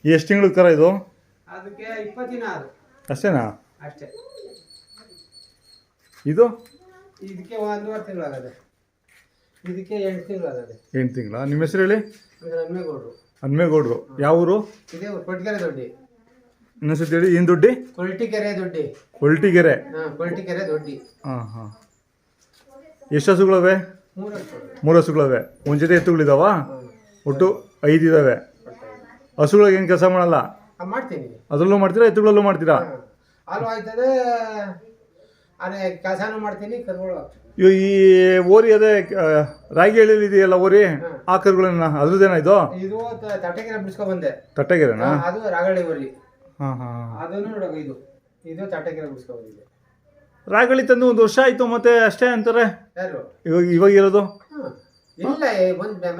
ಎಷ್ಟು ತಿಂಗಳು ಕರ ಇದು? ಅದಕ್ಕೆ 20 ದಿನ ಅದು ಅಷ್ಟೇನಾ? ಅಷ್ಟೇ. ಇದು ಇದಕ್ಕೆ 1.5 ತಿಂಗಳು ಆಗದೆ. ಇದಕ್ಕೆ 8 ತಿಂಗಳು ಆಗದೆ. 8 ತಿಂಗಳ. ನಿಮ್ಮ ಹೆಸರು ಹೇಳಿ? ಹನುಮೇಗೌಡರು. ಹನುಮೇಗೌಡರು. ಯಾವ ಊರು? ಇದೇ ಕೊಟ್ಟಿಗೆರೆ ದೊಡ್ಡಿ. ಇನ್ನೊಂದ್ಸತಿ ಹೇಳಿ. ಏನು ದೊಡ್ಡಿ? ಕೊಟ್ಟಿಗೆರೆ ದೊಡ್ಡಿ. ಕೊಲ್ಟಿಗೆರೆ. ಕೊಟ್ಟಿಗೆರೆ ದೊಡ್ಡಿ. ಹಾಂ ಹಾಂ. ಎಷ್ಟು ಹಸುಗಳವೆ? 3 ಹಸುಗಳವೆ. ಒಂದು ಜೊತೆ ಎತ್ತುಗಳಿದಾವ? ಒಟ್ಟು 5 ಇದಾವೆ. ಹಸುಗಳಿಗೆ ಏನು ಕೆಲಸ ಮಾಡಲ್ಲ? ಮಾಡ್ತೀನಿ. ಅದರಲ್ಲೂ ಮಾಡ್ತೀರಾ, ಎತ್ತುಗಳಲ್ಲೂ ಮಾಡ್ತೀರಾ? ಹಾಲು ಆಯ್ತದೆ, ಅದೇ ಕೆಲಸನೂ ಮಾಡ್ತೀನಿ. ಕರುಗಳು ಇವಾಗ ಈ ಓರಿ ಅದೇ ರಾಗಿ ಎಳೆಯಲ್ಲಿ ಇದೆಯಲ್ಲ ಓರಿ, ಆ ಕರುಗಳನ್ನ ಅದ್ರದ್ದೇನ ಇದು? ಇದು ತಟ್ಟೆಗೆರೆ ಬಿಡಿಸ್ಕೊಂಡ್ ಬಂದೆ. ತಟ್ಟೆಗೆರೆನಾ? ಅದು ರಾಗಳಿ ಓರಿ. ಹಾಂ ಹಾಂ. ಅದನ್ನು ನೋಡೋದು. ಇದು ತಟ್ಟೆಗೆರೆ ಬಿಡಿಸ್ಕೊಂಡ್ ಬಂದಿದೆ. ರಾಗಳಿ ತಂದು 1 ವರ್ಷ ಆಯ್ತು ಮತ್ತೆ ಅಷ್ಟೇ ಅಂತಾರೆ. ಯಾರು ಇವಾಗ ಇರೋದು? ಇಲ್ಲ,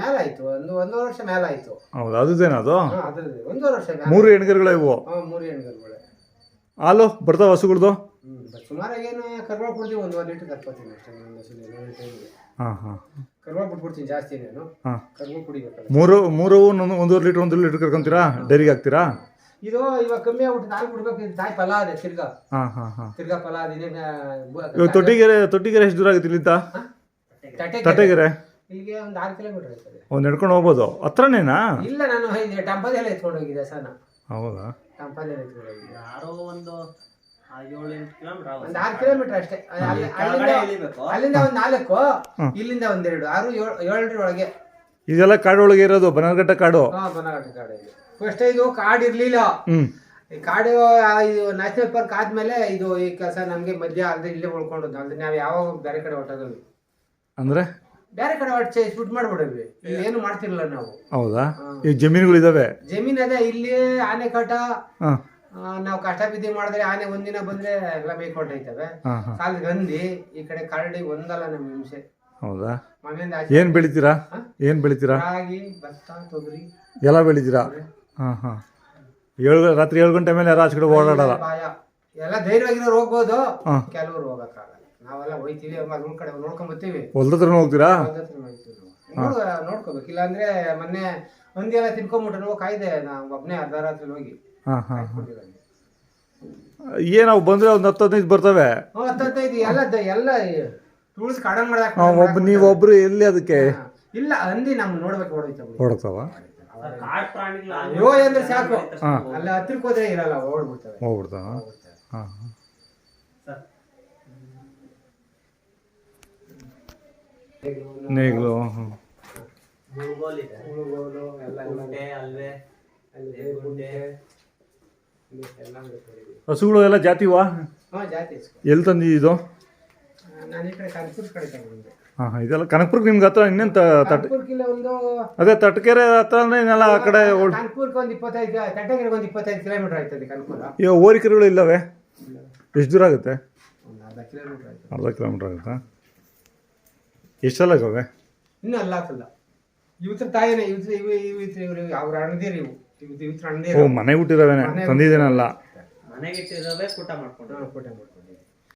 ಮೇಲೆ ಆಯ್ತು. ಒಂದು ವರ್ಷ ಮೇಲೆ ಆಯ್ತು. ಹೌದು, ಅದೇನದು? ಅದ್ರದ್ದು 1 ವರ್ಷ. 3 ಹೆಣ್ಗರುಗಳು ಇವು? 3 ಹೆಣ್ಗರುಗಳೇ. ಹಾಲು ಬರ್ತಾವ ಹಸುಗಳದು? ಸುಮಾರಾಗಿ ಏನು ಕರ್ಗಳು ಕೊಡ್ತೀವಿ. 1 ಲೀಟರ್ ಕರ್ಕೊತೀನಿ ಅಷ್ಟೇ. ಹಾಂ ಹಾಂ. ಕರ್ಗಳು ಬಿಟ್ಬಿಡ್ತೀನಿ ಜಾಸ್ತಿ. ನಾನು ಕರ್ಗಳು ಕುಡಿಬೇಕಲ್ಲ. 1.5 ಲೀಟರ್ 1 ಲೀಟರ್ ಕರ್ಕೊಂತೀರಾ? ಡೈರಿಗೆ ಹಾಕ್ತೀರಾ? ಇದು ಇವಾಗ ಕಮ್ಮಿ ಆಗ್ಬಿಟ್ಟು ನಾಲ್ಕು ಬಿಡ್ಬೇಕು. ತಾಯಿ ಫಲ ಅದೇ ತಿರ್ಗಾ. ಹಾಂ ಹಾಂ ಹಾಂ. ತಿರ್ಗಾ ಫಲ ಅದೇ. ತೊಟ್ಟಿಗೆರೆ ಎಷ್ಟು ದೂರ ಆಗುತ್ತೆ ಇಲ್ಲಿಂದ? ತಟ್ಟೆಗೆರೆ ಇಲ್ಲಿಗೆ ಒಂದು 6 ಕಿಲೋಮೀಟರ್ ಆಯ್ತದೆ. ನಡ್ಕೊಂಡು ಹೋಗ್ಬೋದು. ಹತ್ರನೇನಾ? ಇಲ್ಲ, ನಾನು ಟಂಪದೆಲ್ಲ ಎತ್ಕೊಂಡು ಹೋಗಿದ್ದೆ ಸನ. ಹೌದಾ? ಟಂಪದೆಲ್ಲ ಎತ್ಕೊಂಡು ಹೋಗಿದ್ದೆ. ಯಾರೋ ಒಂದು 7-8 ಕಿಲೋಮೀಟರ್. ಒಂದು 6 ಕಿಲೋಮೀಟರ್ ಅಷ್ಟೇ. ಅಲ್ಲಿಂದ ಒಂದು 4, ಇಲ್ಲಿಂದ 1, 2, 6, 7 ಒಳಗೆ. ಇದೆಲ್ಲ ಕಾಡು ಒಳಗೆ ಇರೋದು? ಬನಗಟ್ಟ ಕಾಡು? ಬನಗಟ್ಟ ಕಾಡು. ಫಸ್ಟ್ ಇದು ಕಾಡು ಇರ್ಲಿಲ್ಲ. ಈ ಕಾಡು ಇದು ನ್ಯಾಷನಲ್ ಪಾರ್ಕ್ ಆದ್ಮೇಲೆ ಇದು ಈ ಕೆಲಸ ನಮ್ಗೆ ಮಧ್ಯ ಅಲ್ಲದೆ ಇಲ್ಲೇ ಉಳ್ಕೊಂಡದ್ದು. ಅಂದ್ರೆ ನಾವ್ ಯಾವಾಗ ಬೇರೆ ಕಡೆ ಹೊಟ್ಟೋದ್ವಿ ಅಂದ್ರೆ ಬೇರೆ ಕಡೆ ಹೊಟ್ಟೆ ಶೂಟ್ ಮಾಡ್ಬಿಡವಿ. ಏನು ಮಾಡ್ತಿರ್ಲಿಲ್ಲ ನಾವು. ಹೌದಾ? ಈ ಜಮೀನುಗಳಿದಾವೆ? ಜಮೀನ್ ಅದೇ. ಇಲ್ಲಿ ಆನೆ ಕಾಟ. ನಾವು ಕಷ್ಟ ಬಿದ್ದಿ ಮಾಡಿದ್ರೆ ಆನೆ ಒಂದಿನ ಬಂದ್ರೆ ಎಲ್ಲ ಮೇಯ್ಕೊಂಡೈತವೆ. ಕಾಲ್ ಗಂದಿ ಈ ಕಡೆ ಕರಡಿ ಒಂದಲ್ಲ ನಮ್ಮ ಹಿಂಸೆ. ಹೌದಾ? ಮನೆಯಿಂದ ಏನ್ ಬೆಳಿತೀರಾ? ರಾಗಿ, ಭತ್ತ, ತೊಗರಿ ಎಲ್ಲ ಬೆಳಿತೀರಾ? ಹಾಂ ಹಾಂ. ರಾತ್ರಿ 7 ಗಂಟೆ ಮೇಲೆ ಯಾರು ಆಚೆ ಕಡೆ ಓಡಾಡಲ್ಲ? ಎಲ್ಲ ಧೈರ್ಯವಾಗಿರೋರು ಹೋಗ್ಬೋದು, ಕೆಲವರು ಹೋಗಕ್ಕಾಗಲ್ಲ. ನಾವೆಲ್ಲ ಹೋಯ್ತೀವಿ, ಮಗಳ ಕಡೆ ನೋಡ್ಕೊಂಡ್ ಬರ್ತೀವಿ. ಹೊಲ್ದ ಹತ್ರ ಹೋಗ್ತೀರಾ? ನೋಡ್ಕೋಬೇಕು. ಇಲ್ಲ ಅಂದ್ರೆ ಮೊನ್ನೆ ಮಂದಿ ಎಲ್ಲ ತಿನ್ಕೊಂಡ್ಬಿಟ್ರೆ ಕಾಯ್ದೆ. ನಾವು ಒಬ್ಬನೇ ಅರ್ಧ ರಾತ್ರಿ ಹೋಗಿ. ಹಾಂ ಹಾಂ. ನಾವು ಬಂದ್ರೆ ಒಂದು 10-15 ಬರ್ತವೆ. 10-15 ಎಲ್ಲ ತುಳಿಸ್ ಕಾಡಂಗ್ ಮಾಡಕ್. ನೀವೊಬ್ರು ಎಲ್ಲಿ ಅದಕ್ಕೆ? ಇಲ್ಲ, ಹಂದಿ ನಮ್ ನೋಡ್ಬೇಕು ಹೊಡ್ತಾವ. ಅಂದ್ರೆ ಸಾಕು. ಅಲ್ಲ ಹತ್ತಿರಕ್ಕೆ ಹೋದ್ರೆ ಇರಲ್ಲ, ಹೋಗ್ಬಿಡ್ತಾವ. ಹಾಂ. ನೇಗ್ಲು. ಹಸುಗಳು ಎಲ್ಲ ಜಾತಿವಾ? ಎಲ್ಲಿ ತಂದಿದ್ದು? ಹಾಂ. ಇದೆಲ್ಲ ಕನಕಪುರಕ್ಕೆ ನಿಮ್ಗೆ ಹತ್ರ? ಇನ್ನೇನು ಅದೇ ತಟ್ಟಕೆರೆ ಹತ್ರನೇ ಇನ್ನೆಲ್ಲ ಆ ಕಡೆ? ಒಂದು 25 ಕಿಲೋಮೀಟರ್ ಆಯ್ತದೆ ಕನಕಪುರ. ಈಗ ಓರಿಕರುಗಳು ಇಲ್ಲವೇ? ಎಷ್ಟು ದೂರ ಆಗುತ್ತೆ? ಅರ್ಧ ಕಿಲೋಮೀಟರ್ ಆಗುತ್ತಾ? ಎಷ್ಟೆಲ್ಲ ಆಗವೆ? ಇನ್ನೂ ಅಲ್ಲ ಹಾಕಲ್ಲ. ಇವತ್ರ ತಾಯಿನೇ ಅವ್ರ ಅಣ್ಣದೇರಿ ಇವು. ಮನೆ ಹುಟ್ಟಿರವೇನೆ ತಂದಿದ್ದೇನಲ್ಲ? ಮನೆಗೆ ಊಟ ಮಾಡ್ಕೊಂಡು